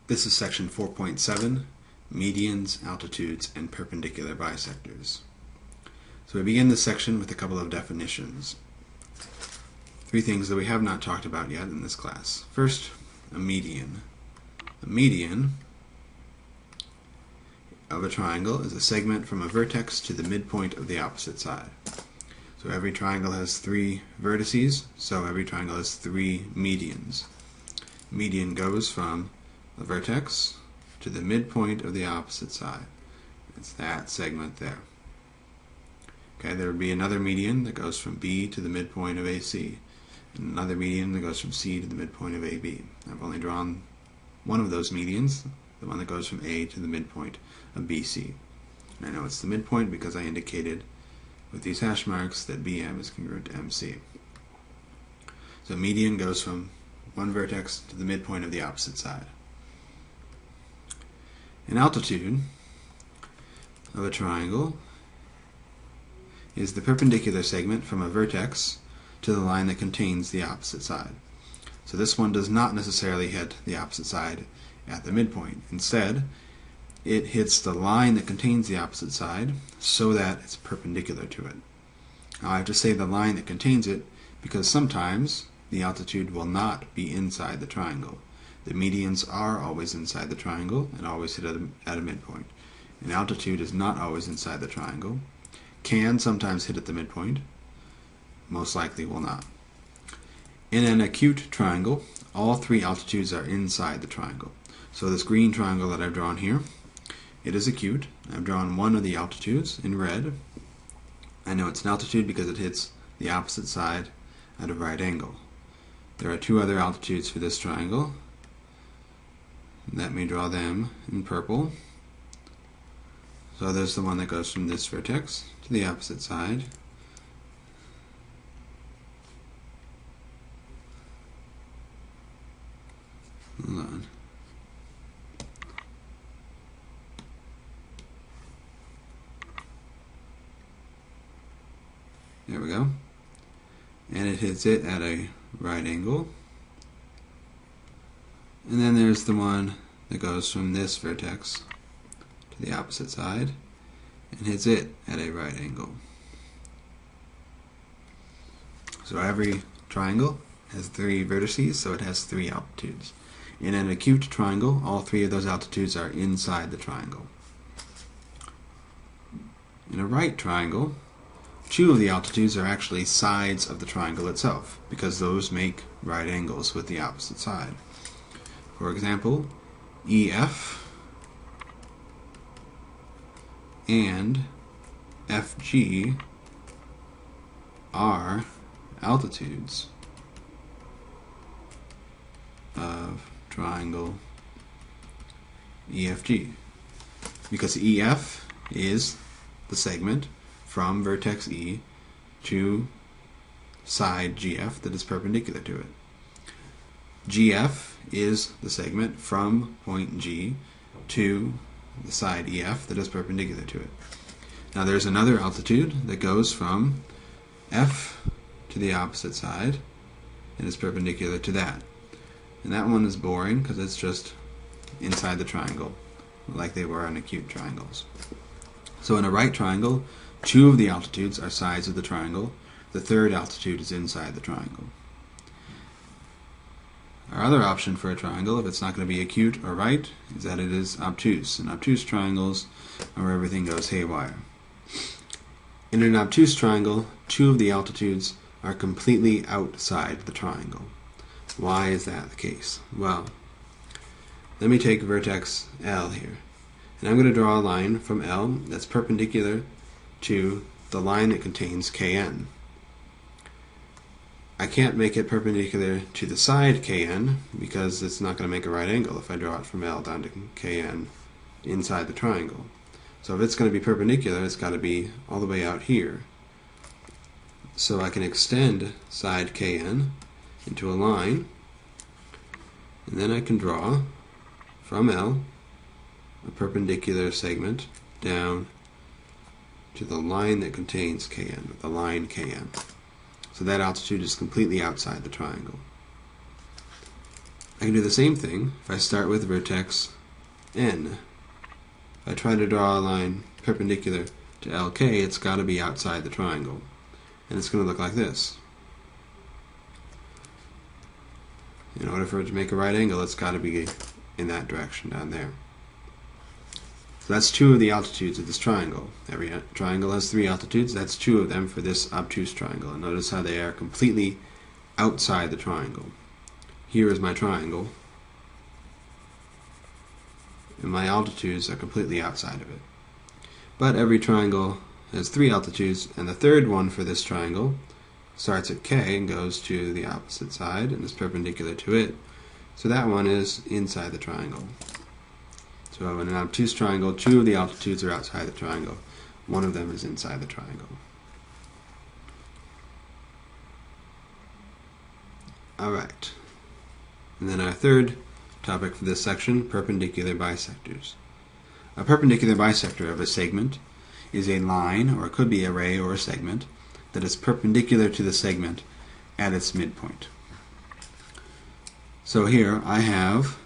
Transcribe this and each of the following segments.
This is section 4.7, medians, altitudes, and perpendicular bisectors. So we begin this section with a couple of definitions. Three things that we have not talked about yet in this class. First, a median. A median of a triangle is a segment from a vertex to the midpoint of the opposite side. So every triangle has three vertices, so every triangle has three medians. Median goes from the vertex to the midpoint of the opposite side. It's that segment there. Okay, there would be another median that goes from B to the midpoint of AC, and another median that goes from C to the midpoint of AB. I've only drawn one of those medians, the one that goes from A to the midpoint of BC. And I know it's the midpoint because I indicated with these hash marks that BM is congruent to MC. So median goes from one vertex to the midpoint of the opposite side. An altitude of a triangle is the perpendicular segment from a vertex to the line that contains the opposite side. So this one does not necessarily hit the opposite side at the midpoint. Instead, it hits the line that contains the opposite side so that it's perpendicular to it. Now I have to say the line that contains it because sometimes the altitude will not be inside the triangle. The medians are always inside the triangle and always hit at a midpoint. An altitude is not always inside the triangle. Can sometimes hit at the midpoint. Most likely will not. In an acute triangle, all three altitudes are inside the triangle. So this green triangle that I've drawn here, it is acute. I've drawn one of the altitudes in red. I know it's an altitude because it hits the opposite side at a right angle. There are two other altitudes for this triangle. Let me draw them in purple. So there's the one that goes from this vertex to the opposite side. Hold on. There we go. And it hits it at a right angle. And then there's the one that goes from this vertex to the opposite side and hits it at a right angle. So every triangle has three vertices, so it has three altitudes. In an acute triangle, all three of those altitudes are inside the triangle. In a right triangle, two of the altitudes are actually sides of the triangle itself, because those make right angles with the opposite side. For example, EF and FG are altitudes of triangle EFG, because EF is the segment from vertex E to side GF that is perpendicular to it. GF is the segment from point G to the side EF that is perpendicular to it. Now there's another altitude that goes from F to the opposite side and is perpendicular to that. And that one is boring because it's just inside the triangle, like they were on acute triangles. So in a right triangle, two of the altitudes are sides of the triangle. The third altitude is inside the triangle. Our other option for a triangle, if it's not going to be acute or right, is that it is obtuse. And obtuse triangles are where everything goes haywire. In an obtuse triangle, two of the altitudes are completely outside the triangle. Why is that the case? Well, let me take vertex L here. And I'm going to draw a line from L that's perpendicular to the line that contains Kn. I can't make it perpendicular to the side Kn because it's not going to make a right angle if I draw it from L down to Kn inside the triangle. So if it's going to be perpendicular, it's got to be all the way out here. So I can extend side Kn into a line, and then I can draw from L a perpendicular segment down to the line that contains Kn, the line Kn. So that altitude is completely outside the triangle. I can do the same thing if I start with vertex N. If I try to draw a line perpendicular to LK, it's got to be outside the triangle. And it's going to look like this. In order for it to make a right angle, it's got to be in that direction down there. So that's 2 of the altitudes of this triangle. Every triangle has 3 altitudes. That's 2 of them for this obtuse triangle. And notice how they are completely outside the triangle. Here is my triangle, and my altitudes are completely outside of it. But every triangle has 3 altitudes, and the third one for this triangle starts at K and goes to the opposite side and is perpendicular to it. So that one is inside the triangle. So in an obtuse triangle, 2 of the altitudes are outside the triangle. 1 of them is inside the triangle. Alright. And then our third topic for this section, perpendicular bisectors. A perpendicular bisector of a segment is a line, or it could be a ray or a segment, that is perpendicular to the segment at its midpoint. So here I have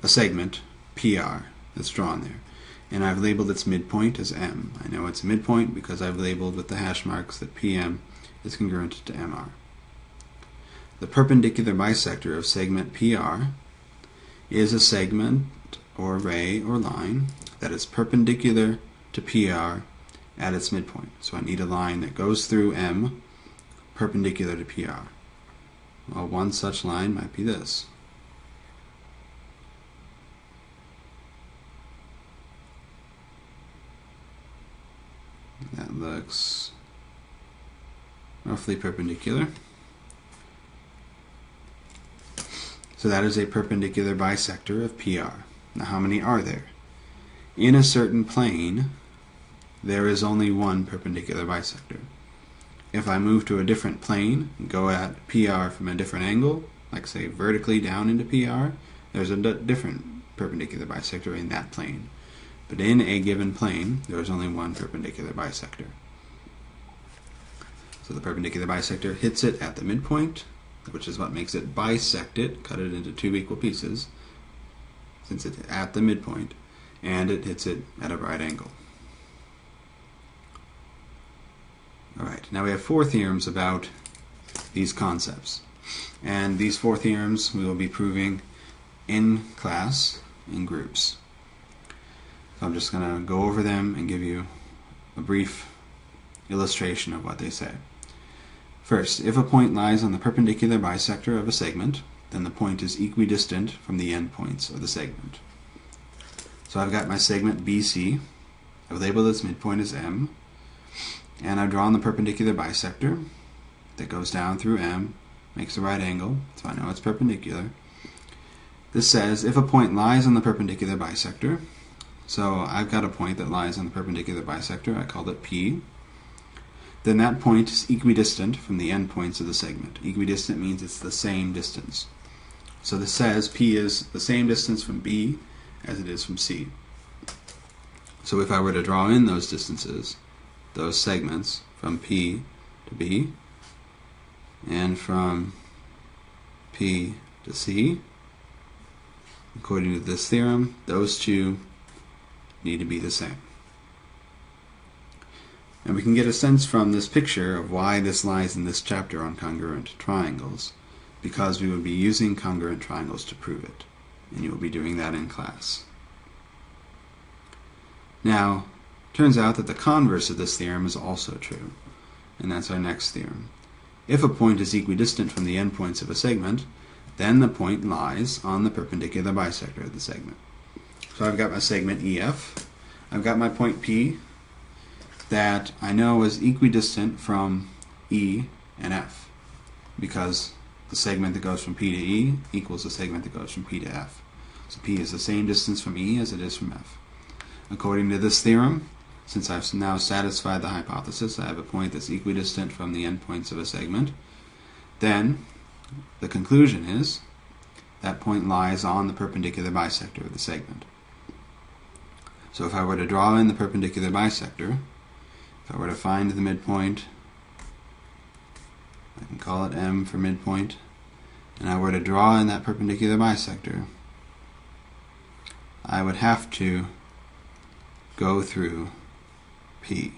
a segment, PR, that's drawn there. And I've labeled its midpoint as M. I know it's a midpoint because I've labeled with the hash marks that PM is congruent to MR. The perpendicular bisector of segment PR is a segment or ray or line that is perpendicular to PR at its midpoint. So I need a line that goes through M perpendicular to PR. Well, one such line might be this. That looks roughly perpendicular. So that is a perpendicular bisector of PR. Now how many are there? In a certain plane, there is only one perpendicular bisector. If I move to a different plane and go at PR from a different angle, like say vertically down into PR, there's a different perpendicular bisector in that plane. But in a given plane, there is only one perpendicular bisector. So the perpendicular bisector hits it at the midpoint, which is what makes it bisect it, cut it into 2 equal pieces, since it's at the midpoint, and it hits it at a right angle. Alright, now we have 4 theorems about these concepts. And these 4 theorems we will be proving in class, in groups. So I'm just going to go over them and give you a brief illustration of what they say. First, if a point lies on the perpendicular bisector of a segment, then the point is equidistant from the endpoints of the segment. So I've got my segment BC. I've labeled its midpoint as M. And I've drawn the perpendicular bisector that goes down through M, makes a right angle, so I know it's perpendicular. This says if a point lies on the perpendicular bisector, so I've got a point that lies on the perpendicular bisector, I called it P, then that point is equidistant from the endpoints of the segment. Equidistant means it's the same distance. So this says P is the same distance from B as it is from C. So if I were to draw in those distances, those segments from P to B and from P to C, according to this theorem, those two need to be the same. And we can get a sense from this picture of why this lies in this chapter on congruent triangles, because we would be using congruent triangles to prove it, and you will be doing that in class. Now, turns out that the converse of this theorem is also true, and that's our next theorem. If a point is equidistant from the endpoints of a segment, then the point lies on the perpendicular bisector of the segment. So I've got my segment EF, I've got my point P that I know is equidistant from E and F, because the segment that goes from P to E equals the segment that goes from P to F. So P is the same distance from E as it is from F. According to this theorem, since I've now satisfied the hypothesis, I have a point that's equidistant from the endpoints of a segment, then the conclusion is that point lies on the perpendicular bisector of the segment. So if I were to draw in the perpendicular bisector, if I were to find the midpoint, I can call it M for midpoint, and I were to draw in that perpendicular bisector, I would have to go through P.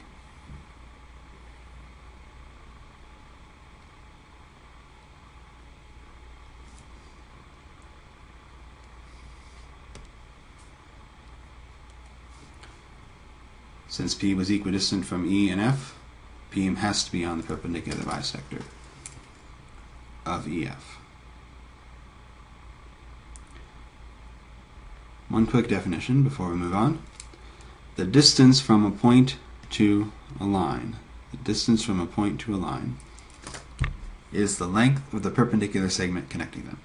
Since P was equidistant from E and F, P has to be on the perpendicular bisector of EF. One quick definition before we move on. The distance from a point to a line, is the length of the perpendicular segment connecting them.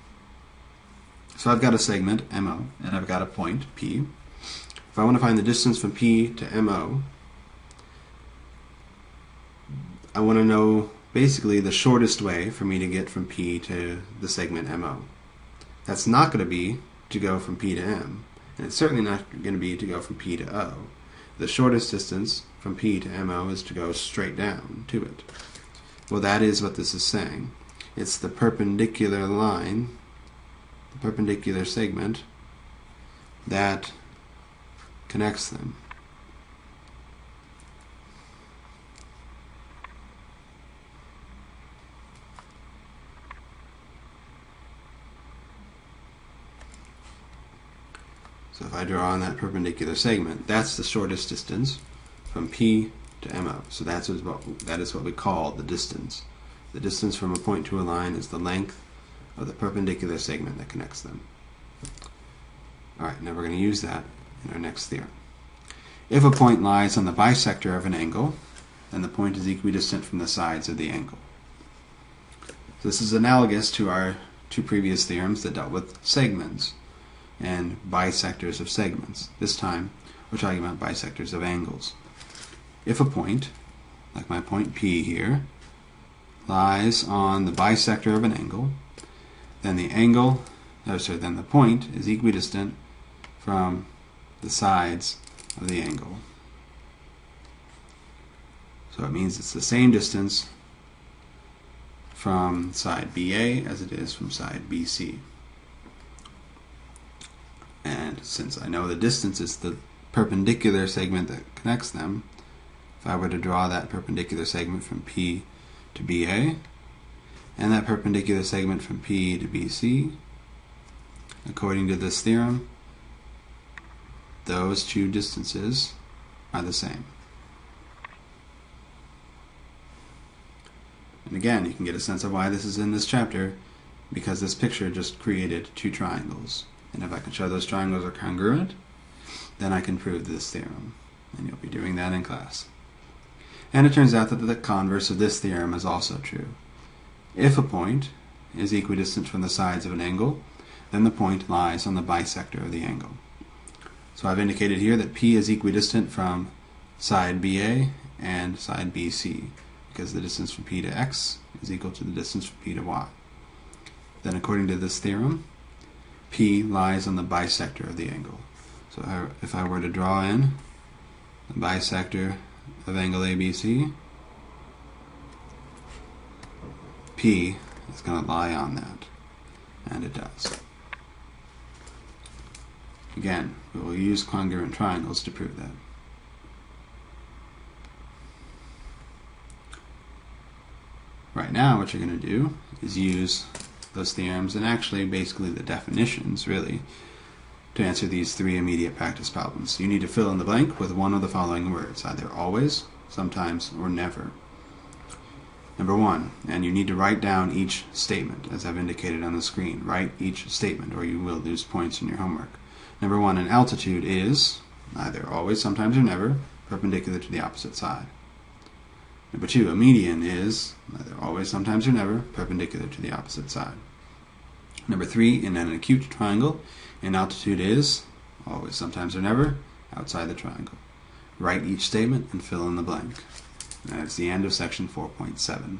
So I've got a segment, MO, and I've got a point, P. If I want to find the distance from P to MO, I want to know basically the shortest way for me to get from P to the segment MO. That's not going to be to go from P to M, and it's certainly not going to be to go from P to O. The shortest distance from P to MO is to go straight down to it. Well, that is what this is saying. It's the perpendicular line, the perpendicular segment, that connects them. So if I draw on that perpendicular segment, that's the shortest distance from P to MO. So that is what we call the distance. The distance from a point to a line is the length of the perpendicular segment that connects them. Alright, now we're going to use that in our next theorem. If a point lies on the bisector of an angle, then the point is equidistant from the sides of the angle. So this is analogous to our two previous theorems that dealt with segments and bisectors of segments. This time we're talking about bisectors of angles. If a point, like my point P here, lies on the bisector of an angle, then the point is equidistant from the sides of the angle. So it means it's the same distance from side BA as it is from side BC. And since I know the distance is the perpendicular segment that connects them, if I were to draw that perpendicular segment from P to BA, and that perpendicular segment from P to BC, according to this theorem, those two distances are the same. And again, you can get a sense of why this is in this chapter, because this picture just created two triangles. And if I can show those triangles are congruent, then I can prove this theorem. And you'll be doing that in class. And it turns out that the converse of this theorem is also true. If a point is equidistant from the sides of an angle, then the point lies on the bisector of the angle. So I've indicated here that P is equidistant from side BA and side BC, because the distance from P to X is equal to the distance from P to Y. Then according to this theorem, P lies on the bisector of the angle. So if I were to draw in the bisector of angle ABC, P is going to lie on that, and it does. Again, we will use congruent triangles to prove that. Right now, what you're going to do is use those theorems and actually basically the definitions, really, to answer these three immediate practice problems. You need to fill in the blank with one of the following words, either always, sometimes, or never. Number one, and you need to write down each statement, as I've indicated on the screen. Write each statement, or you will lose points in your homework. Number one, an altitude is, either always, sometimes, or never, perpendicular to the opposite side. Number two, a median is, either always, sometimes, or never, perpendicular to the opposite side. Number three, in an acute triangle, an altitude is, always, sometimes, or never, outside the triangle. Write each statement and fill in the blank. And that's the end of section 4.7.